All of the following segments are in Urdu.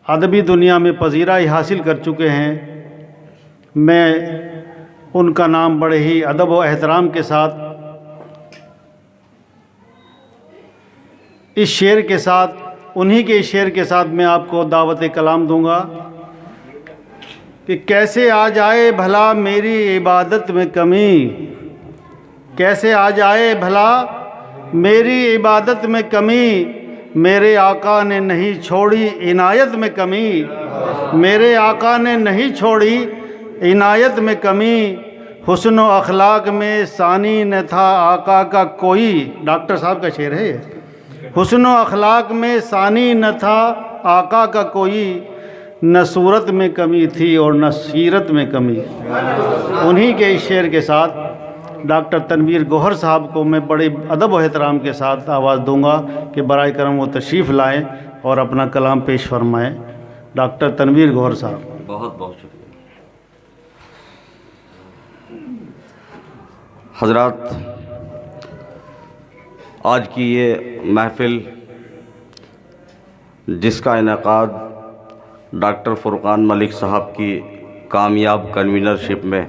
ادبی دنیا میں پذیرائی حاصل کر چکے ہیں، میں ان کا نام بڑے ہی ادب و احترام کے ساتھ اس شعر کے ساتھ، انہی کے شعر کے ساتھ میں آپ کو دعوت کلام دوں گا کہ کیسے آ جائے بھلا میری عبادت میں کمی، کیسے آ جائے بھلا میری عبادت میں کمی، میرے آقا نے نہیں چھوڑی عنایت میں کمی، میرے آقا نے نہیں چھوڑی عنایت میں کمی، حسن و اخلاق میں ثانی نہ تھا آقا کا کوئی۔ ڈاکٹر صاحب کا شعر ہے یہ۔ حسن و اخلاق میں ثانی نہ تھا آقا کا کوئی، نہ صورت میں کمی تھی اور نہ سیرت میں کمی۔ انہی کے اس شعر کے ساتھ ڈاکٹر تنویر گوہر صاحب کو میں بڑے ادب و احترام کے ساتھ آواز دوں گا کہ برائے کرم وہ تشریف لائیں اور اپنا کلام پیش فرمائیں۔ ڈاکٹر تنویر گوہر صاحب۔ بہت بہت شکریہ حضرات۔ آج کی یہ محفل جس کا انعقاد ڈاکٹر فرقان ملک صاحب کی کامیاب کنوینرشپ میں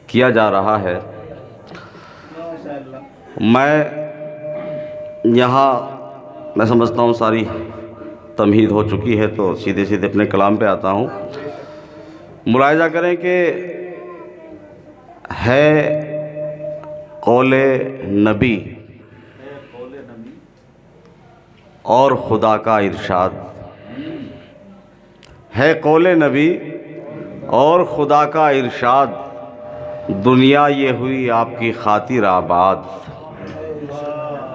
کیا جا رہا ہے، میں سمجھتا ہوں ساری تمہید ہو چکی ہے، تو سیدھے سیدھے اپنے کلام پہ آتا ہوں۔ ملاحظہ کریں کہ ہے قول نبی اور خدا کا ارشاد، ہے قول نبی اور خدا کا ارشاد، دنیا یہ ہوئی آپ کی خاطر آباد۔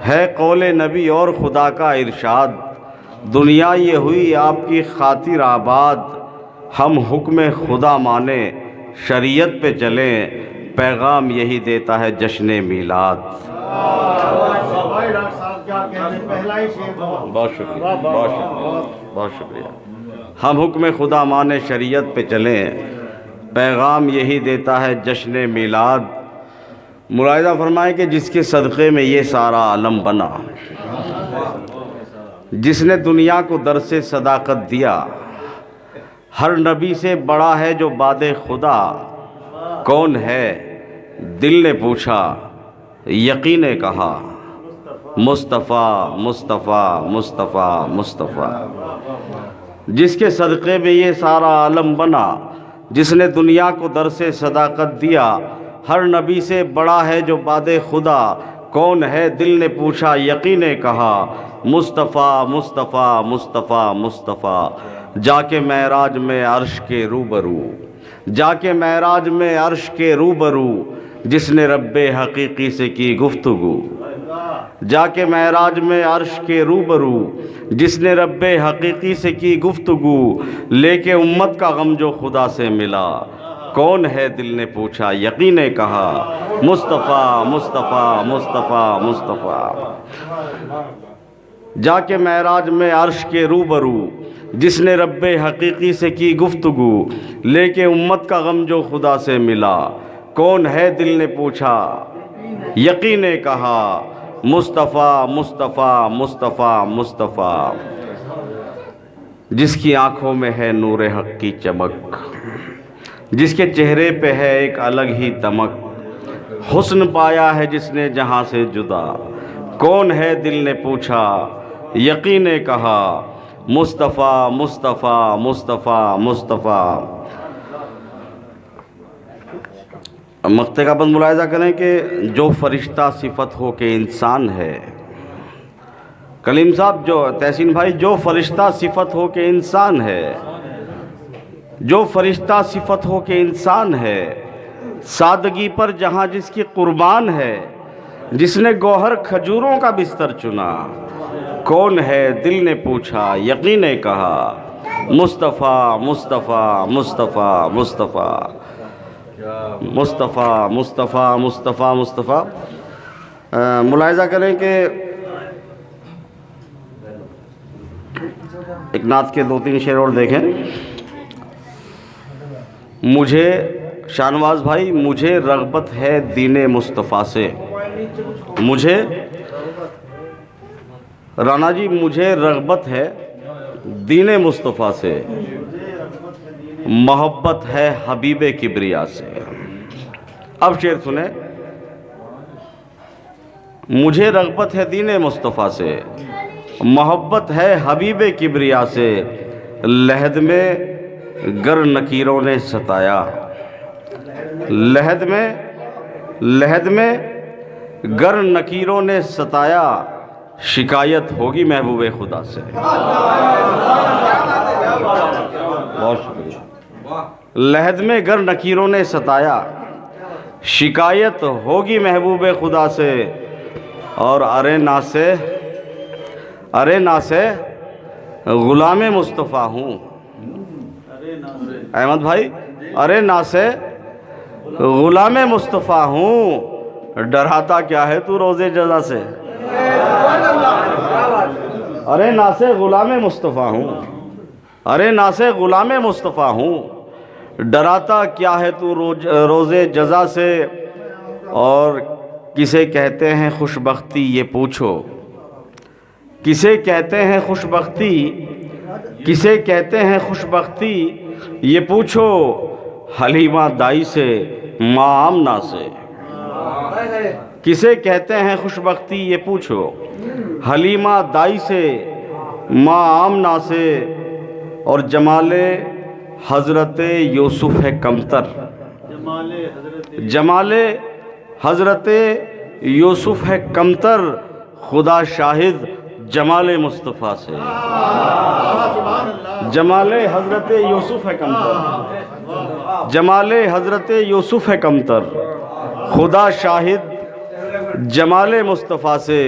ہے قول نبی اور خدا کا ارشاد، دنیا یہ ہوئی آپ کی خاطر آباد، ہم حکم خدا مانیں شریعت پہ چلیں، پیغام یہی دیتا ہے جشن میلاد۔ بہت شکریہ، بہت شکریہ۔ ہم حکم خدا مانیں شریعت پہ چلیں، پیغام یہی دیتا ہے جشن میلاد۔ ملاحظہ فرمائیں کہ جس کے صدقے میں یہ سارا عالم بنا، جس نے دنیا کو درس صداقت دیا، ہر نبی سے بڑا ہے جو باد خدا، کون ہے دل نے پوچھا یقین نے کہا، مصطفیٰ مصطفیٰ مصطفیٰ مصطفیٰ۔ جس کے صدقے میں یہ سارا عالم بنا، جس نے دنیا کو درس صداقت دیا، ہر نبی سے بڑا ہے جو باد خدا، کون ہے دل نے پوچھا یقین نے کہا، مصطفیٰ مصطفیٰ مصطفیٰ مصطفیٰ۔ جا کے معراج میں عرش کے روبرو، جا کے معراج میں عرش کے روبرو، جس نے رب حقیقی سے کی گفتگو، جا کے معراج میں عرش کے روبرو، جس نے رب حقیقی سے کی گفتگو، لے کے امت کا غم جو خدا سے ملا، کون ہے دل نے پوچھا یقین نے کہا، مصطفیٰ مصطفیٰ مصطفیٰ مصطفیٰ۔ جا کے معراج میں عرش کے روبرو، جس نے رب حقیقی سے کی گفتگو، لے کے امت کا غم جو خدا سے ملا، کون ہے دل نے پوچھا یقین نے کہا، مصطفیٰ مصطفیٰ مصطفیٰ مصطفیٰ۔ جس کی آنکھوں میں ہے نور حق کی چمک، جس کے چہرے پہ ہے ایک الگ ہی دمک، حسن پایا ہے جس نے جہاں سے جدا، کون ہے دل نے پوچھا یقین نے کہا، مصطفیٰ مصطفیٰ مصطفیٰ مصطفیٰ۔ مقطع کا بند ملاحظہ کریں کہ جو فرشتہ صفت ہو کے انسان ہے، کلیم صاحب، جو تحسین بھائی، جو فرشتہ صفت ہو کے انسان ہے، جو فرشتہ صفت ہو کے انسان ہے، سادگی پر جہاں جس کی قربان ہے، جس نے گوہر کھجوروں کا بستر چنا، کون ہے دل نے پوچھا یقین نے کہا، مصطفیٰ مصطفیٰ مصطفیٰ مصطفیٰ مصطفیٰ مصطفیٰ مصطفیٰ مصطفیٰ۔ ملاحظہ کریں کہ ایک نعت کے 2-3 شعر اور دیکھیں۔ مجھے شاہنواز بھائی، مجھے رغبت ہے دین مصطفیٰ سے، مجھے رانا جی، مجھے رغبت ہے دین مصطفیٰ سے، محبت ہے حبیب کبریا سے۔ اب شعر سنیں، مجھے رغبت ہے دین مصطفیٰ سے، محبت ہے حبیب کبریا سے، لحد میں گر نکیروں نے ستایا، لحد میں گر نکیروں نے ستایا، شکایت ہوگی محبوب خدا سے۔ بہت شکریہ۔ لحد میں گر نکیروں نے ستایا، شکایت ہوگی محبوب خدا سے، اور ارے نا سے غلام مصطفیٰ ہوں۔ احمد بھائی، ارے نا سے غلام مصطفیٰ ہوں، ڈراتا کیا ہے تو روزے جزا سے۔ ارے نا سے غلام مصطفیٰ ہوں، ارے نا سے غلام مصطفیٰ ہوں، ڈراتا کیا ہے تو روزے جزا سے، اور کسے کہتے ہیں خوش بختی یہ پوچھو، کسے کہتے ہیں خوش بختی، کسے کہتے ہیں خوش بختی یہ پوچھو، حلیمہ دائی سے ماں آمنہ سے۔ کسے کہتے ہیں خوش بختی یہ پوچھو، حلیمہ دائی سے ماں آمنہ سے، اور جمال حضرت یوسف ہے کمتر، جمال حضرت یوسف ہے کمتر، خدا شاہد جمال مصطفیٰ سے۔ جمال حضرت یوسف ہے کمتر، جمال حضرت یوسف ہے کمتر، خدا شاہد جمال مصطفیٰ سے،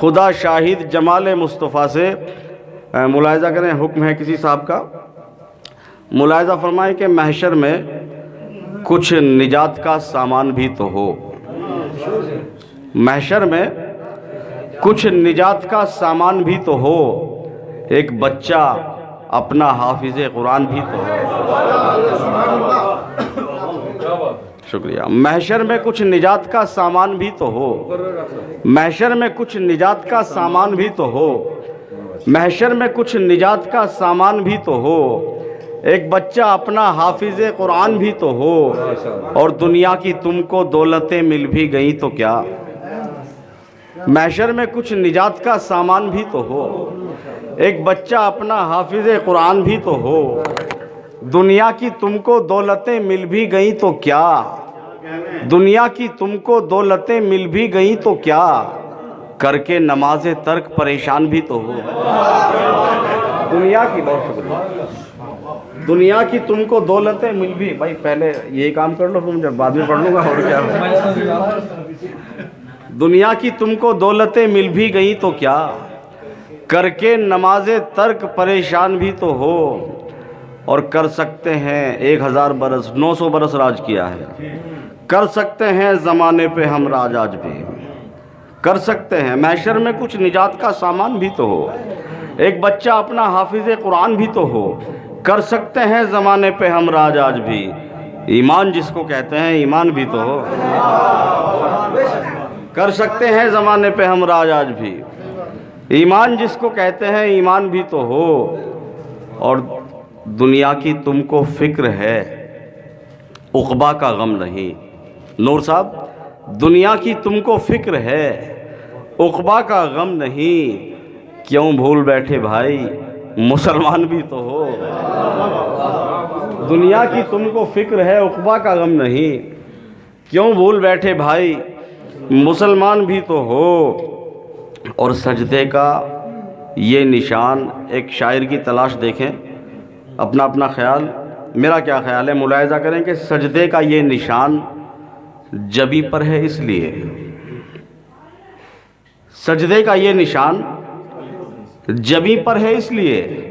خدا شاہد جمال مصطفیٰ سے۔ ملاحظہ کریں، حکم ہے کسی صاحب کا، ملاحظہ فرمائیں کہ محشر میں کچھ نجات کا سامان بھی تو ہو، محشر میں کچھ نجات کا سامان بھی تو ہو، ایک بچہ اپنا حافظ قرآن بھی تو ہو۔ شکریہ۔ محشر میں کچھ نجات کا سامان بھی تو ہو، محشر میں کچھ نجات کا سامان بھی تو ہو، محشر میں کچھ نجات کا سامان بھی تو ہو، ایک بچہ اپنا حافظ قرآن بھی تو ہو، اور دنیا کی تم کو دولتیں مل بھی گئیں تو کیا، محشر میں کچھ نجات کا سامان بھی تو ہو، ایک بچہ اپنا حافظ قرآن بھی تو ہو، دنیا کی تم کو دولتیں مل بھی گئیں تو کیا، دنیا کی تم کو دولتیں مل بھی گئیں تو کیا، کر کے نماز ترک پریشان بھی تو ہو۔ دنیا کی، بہت شکریہ، دنیا کی تم کو دولتیں مل بھی، بھائی پہلے یہ کام کر لو، پھر بعد میں پڑھ لوں گا اور کیا۔ دنیا کی تم کو دولتیں مل بھی گئیں تو کیا، کر کے نماز ترک پریشان بھی تو ہو، اور کر سکتے ہیں 1000 برس 900 برس راج کیا ہے، کر سکتے ہیں زمانے پہ ہم راج آج بھی، کر سکتے ہیں۔ محشر میں کچھ نجات کا سامان بھی تو ہو، ایک بچہ اپنا حافظ قرآن بھی تو ہو، کر سکتے ہیں زمانے پہ ہم راج آج بھی، ایمان جس کو کہتے ہیں ایمان بھی تو ہو، کر سکتے ہیں زمانے پہ ہم راج آج بھی، ایمان جس کو کہتے ہیں ایمان بھی تو ہو، اور دنیا کی تم کو فکر ہے عقبہ کا غم نہیں۔ نور صاحب، دنیا کی تم کو فکر ہے عقبہ کا غم نہیں، کیوں بھول بیٹھے بھائی مسلمان بھی تو ہو، دنیا کی تم کو فکر ہے عقبہ کا غم نہیں، کیوں بھول بیٹھے بھائی مسلمان بھی تو ہو، اور سجدے کا یہ نشان، ایک شاعر کی تلاش دیکھیں، اپنا اپنا خیال، میرا کیا خیال ہے، ملاحظہ کریں کہ سجدے کا یہ نشان جبی پر ہے، اس لیے سجدے کا یہ نشان جبی پر ہے، اس لیے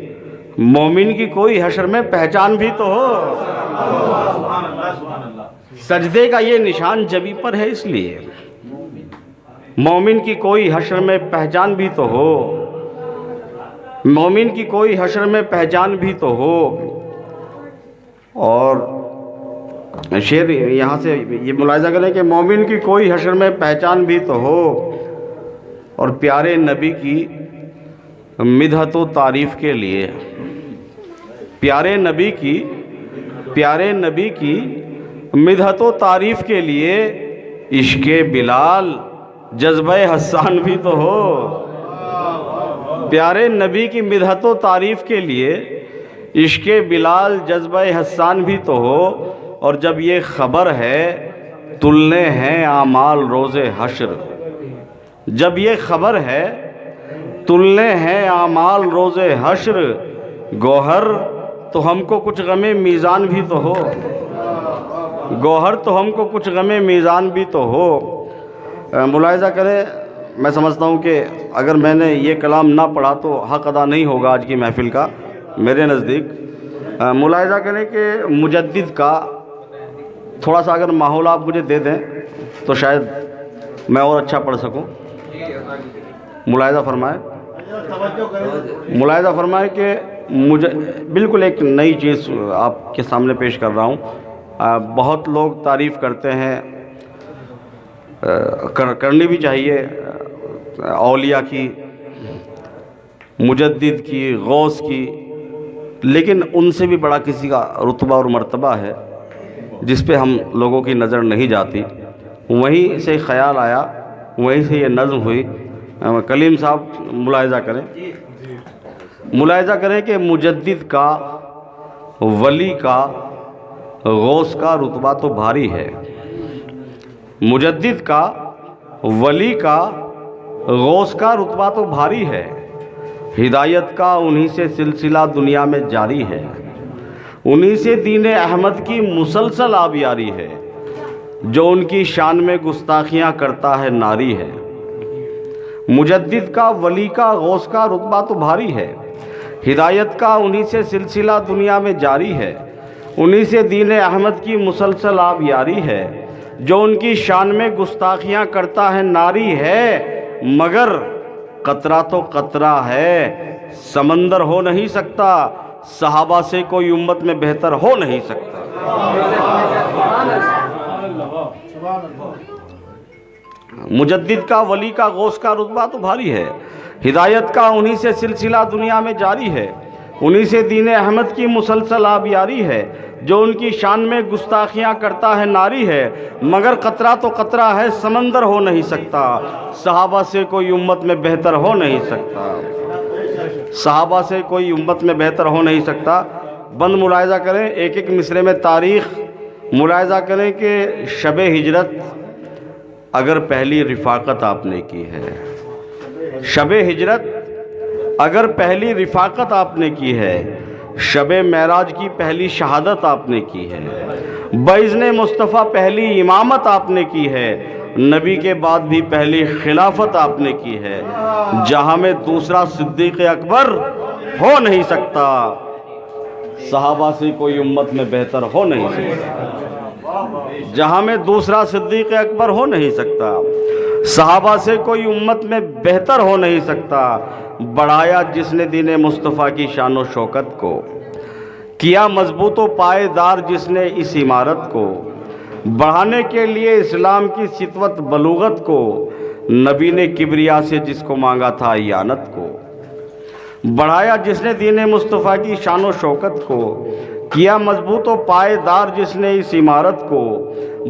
مومن کی کوئی حشر میں پہچان بھی تو ہو، سجدے کا یہ نشان جبی پر ہے، اس لیے مومن کی کوئی حشر میں پہچان بھی تو ہو، مومن کی کوئی حشر میں پہچان بھی تو ہو۔ اور شعر یہاں سے یہ ملاحظہ کریں کہ مومن کی کوئی حشر میں پہچان بھی تو ہو، اور پیارے نبی کی مدحت و تعریف کے لیے، پیارے نبی کی مدحت و تعریف کے لیے عشق بلال جذبہ حسان بھی تو ہو۔ پیارے نبی کی مدحت و تعریف کے لیے عشق بلال جذبہ حسان بھی تو ہو، اور جب یہ خبر ہے تلنے ہیں اعمال روز حشر، جب یہ خبر ہے تلنے ہیں اعمال روز حشر، گوہر تو ہم کو کچھ غم میزان بھی تو ہو، گوہر تو ہم کو کچھ غم میزان بھی تو ہو۔ ملاحظہ کریں، میں سمجھتا ہوں کہ اگر میں نے یہ کلام نہ پڑھا تو حق ادا نہیں ہوگا آج کی محفل کا میرے نزدیک۔ ملاحظہ کریں کہ مجدد کا تھوڑا سا اگر ماحول آپ مجھے دے دیں تو شاید میں اور اچھا پڑھ سکوں۔ ملاحظہ فرمائے کہ مجھے بالکل ایک نئی چیز آپ کے سامنے پیش کر رہا ہوں۔ بہت لوگ تعریف کرتے ہیں، کرنی بھی چاہیے، اولیاء کی، مجدد کی، غوث کی، لیکن ان سے بھی بڑا کسی کا رتبہ اور مرتبہ ہے جس پہ ہم لوگوں کی نظر نہیں جاتی۔ وہیں سے خیال آیا، وہیں سے یہ نظم ہوئی۔ کلیم صاحب ملاحظہ کریں کہ مجدد کا، ولی کا، غوث کا رتبہ تو بھاری ہے۔ مجدد کا، ولی کا، غوث کا رتبہ تو بھاری ہے۔ ہدایت کا انہی سے سلسلہ دنیا میں جاری ہے، انہی سے دین احمد کی مسلسل آبیاری ہے، جو ان کی شان میں گستاخیاں کرتا ہے ناری ہے۔ مجدد کا، ولی کا، غوث کا رتبہ تو بھاری ہے، ہدایت کا انہی سے سلسلہ دنیا میں جاری ہے، انہی سے دین احمد کی مسلسل آبیاری ہے، جو ان کی شان میں گستاخیاں کرتا ہے ناری ہے، مگر قطرہ تو قطرہ ہے، سمندر ہو نہیں سکتا، صحابہ سے کوئی امت میں بہتر ہو نہیں سکتا۔ مجدد کا، ولی کا، غوث کا رتبہ تو بھاری ہے، ہدایت کا انہی سے سلسلہ دنیا میں جاری ہے، انہی سے دین احمد کی مسلسل آبیاری ہے، جو ان کی شان میں گستاخیاں کرتا ہے ناری ہے، مگر قطرہ تو قطرہ ہے، سمندر ہو نہیں سکتا، صحابہ سے کوئی امت میں بہتر ہو نہیں سکتا، صحابہ سے کوئی امت میں بہتر ہو نہیں سکتا۔ بند ملاحظہ کریں ایک ایک مصرے میں تاریخ، ملاحظہ کریں کہ شب ہجرت اگر پہلی رفاقت آپ نے کی ہے، شب ہجرت اگر پہلی رفاقت آپ نے کی ہے، شب معراج کی پہلی شہادت آپ نے کی ہے، باذن مصطفیٰ پہلی امامت آپ نے کی ہے، نبی کے بعد بھی پہلی خلافت آپ نے کی ہے، جہاں میں دوسرا صدیق اکبر ہو نہیں سکتا، صحابہ سے کوئی امت میں بہتر ہو نہیں سکتا، جہاں میں دوسرا صدیق اکبر ہو نہیں سکتا، صحابہ سے کوئی امت میں بہتر ہو نہیں سکتا، بڑھایا جس نے دین مصطفیٰ کی شان و شوکت کو، کیا مضبوط و پائیدار جس نے اس عمارت کو، بڑھانے کے لیے اسلام کی سطوت بلوغت کو، نبی نے کبریا سے جس کو مانگا تھا اعانت کو، بڑھایا جس نے دین مصطفیٰ کی شان و شوکت کو، کیا مضبوط و پائیدار جس نے اس عمارت کو،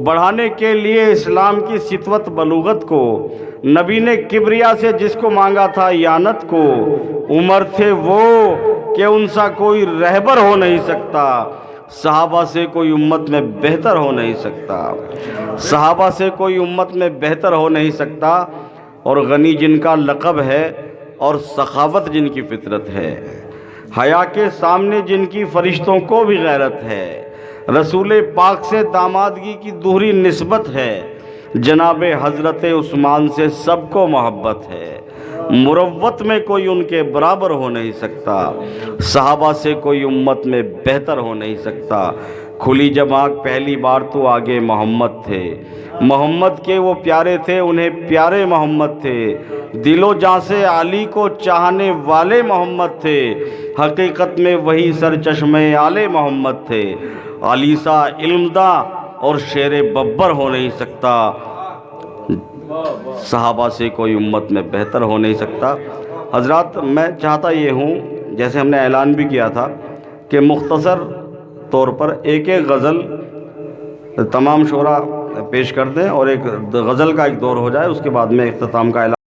بڑھانے کے لیے اسلام کی سطوت بلوغت کو، نبی نے کبریا سے جس کو مانگا تھا اعانت کو، عمر تھے وہ کہ ان سا کوئی رہبر ہو نہیں سکتا، صحابہ سے کوئی امت میں بہتر ہو نہیں سکتا، صحابہ سے کوئی امت میں بہتر ہو نہیں سکتا، اور غنی جن کا لقب ہے اور سخاوت جن کی فطرت ہے، حیا کے سامنے جن کی فرشتوں کو بھی غیرت ہے، رسول پاک سے دامادگی کی دوہری نسبت ہے، جناب حضرت عثمان سے سب کو محبت ہے، مروت میں کوئی ان کے برابر ہو نہیں سکتا، صحابہ سے کوئی امت میں بہتر ہو نہیں سکتا، کھلی جب آنکھ پہلی بار تو آگے محمد تھے، محمد کے وہ پیارے تھے انہیں پیارے محمد تھے، دل و جاں سے علی کو چاہنے والے محمد تھے، حقیقت میں وہی سرچشمے آل محمد تھے، علی سا علمداں اور شیر ببر ہو نہیں سکتا، صحابہ سے کوئی امت میں بہتر ہو نہیں سکتا۔ حضرات میں چاہتا یہ ہوں، جیسے ہم نے اعلان بھی کیا تھا، کہ مختصر طور پر ایک ایک غزل تمام شعراء پیش کر دیں اور ایک غزل کا ایک دور ہو جائے، اس کے بعد میں اختتام کا اعلان